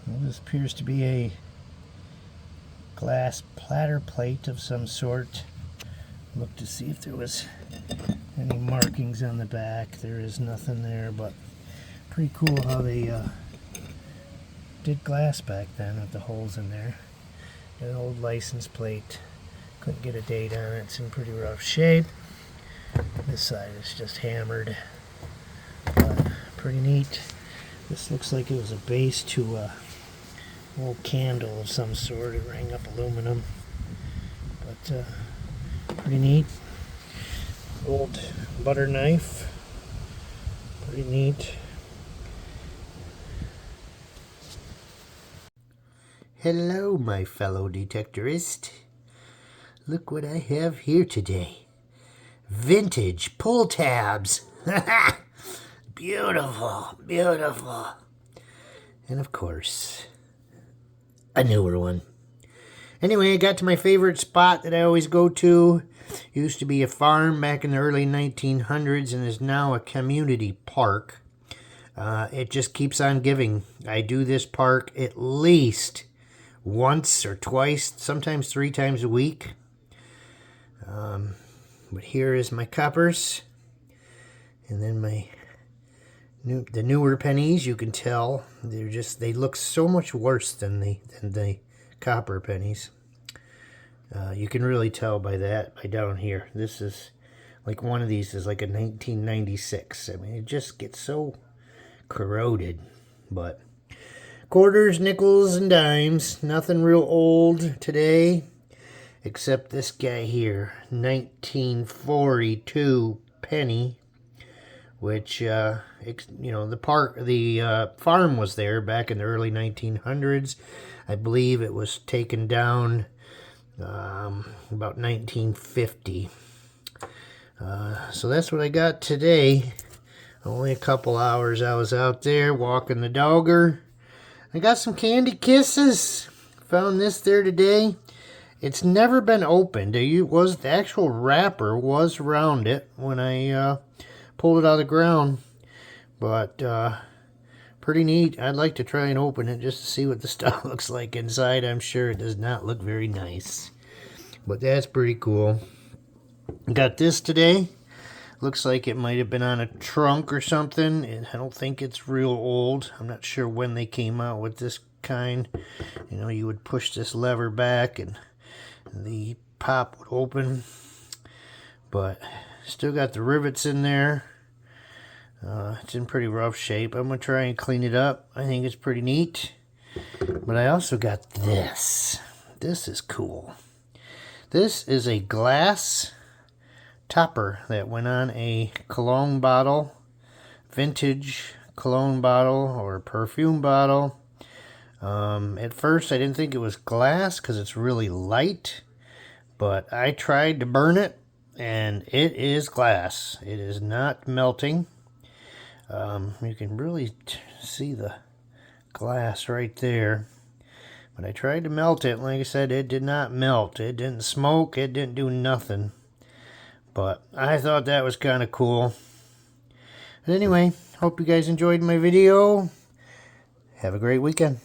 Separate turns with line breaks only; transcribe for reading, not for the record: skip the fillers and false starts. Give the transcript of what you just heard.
Well, this appears to be a glass platter plate of some sort. Look to see if there was any markings on the back. There is nothing there, but pretty cool how they did glass back then with the holes in there. An old license plate. Couldn't get a date on it. It's in pretty rough shape. This side is just hammered. But pretty neat. This looks like it was a base to a old candle of some sort. It rang up aluminum. But pretty neat. Old butter knife. Pretty neat. Hello, my fellow detectorist. Look what I have here today. Vintage pull tabs. Beautiful, beautiful. And of course, a newer one. Anyway, I got to my favorite spot that I always go to. Used to be a farm back in the early 1900s and is now a community park. It just keeps on giving. I do this park at least once or twice, sometimes 3 times a week. But here is my coppers. And then the newer pennies, you can tell they look so much worse than the copper pennies. You can really tell by down here. This is like one of these is like a 1996. I mean, it just gets so corroded. But quarters, nickels, and dimes, nothing real old today, except this guy here, 1942 penny. Which, the farm was there back in the early 1900s. I believe it was taken down about 1950. So that's what I got today. Only a couple hours I was out there walking the dogger. I got some candy kisses. Found this there today. It's never been opened. The actual wrapper was around it when I pulled it out of the ground, but pretty neat. I'd like to try and open it just to see what the stuff looks like inside. I'm sure it does not look very nice, but that's pretty cool. Got this today. Looks like it might have been on a trunk or something. I don't think it's real old. I'm not sure when they came out with this kind. You would push this lever back and the pop would open, but still got the rivets in there. It's in pretty rough shape. I'm going to try and clean it up. I think it's pretty neat. But I also got this. This is cool. This is a glass topper that went on a cologne bottle. Vintage cologne bottle or perfume bottle. At first I didn't think it was glass because it's really light. But I tried to burn it. And it is glass. It is not melting. You can really see the glass right there. But I tried to melt it. Like I said, it did not melt. It didn't smoke. It didn't do nothing. But I thought that was kind of cool. But anyway, hope you guys enjoyed my video. Have a great weekend.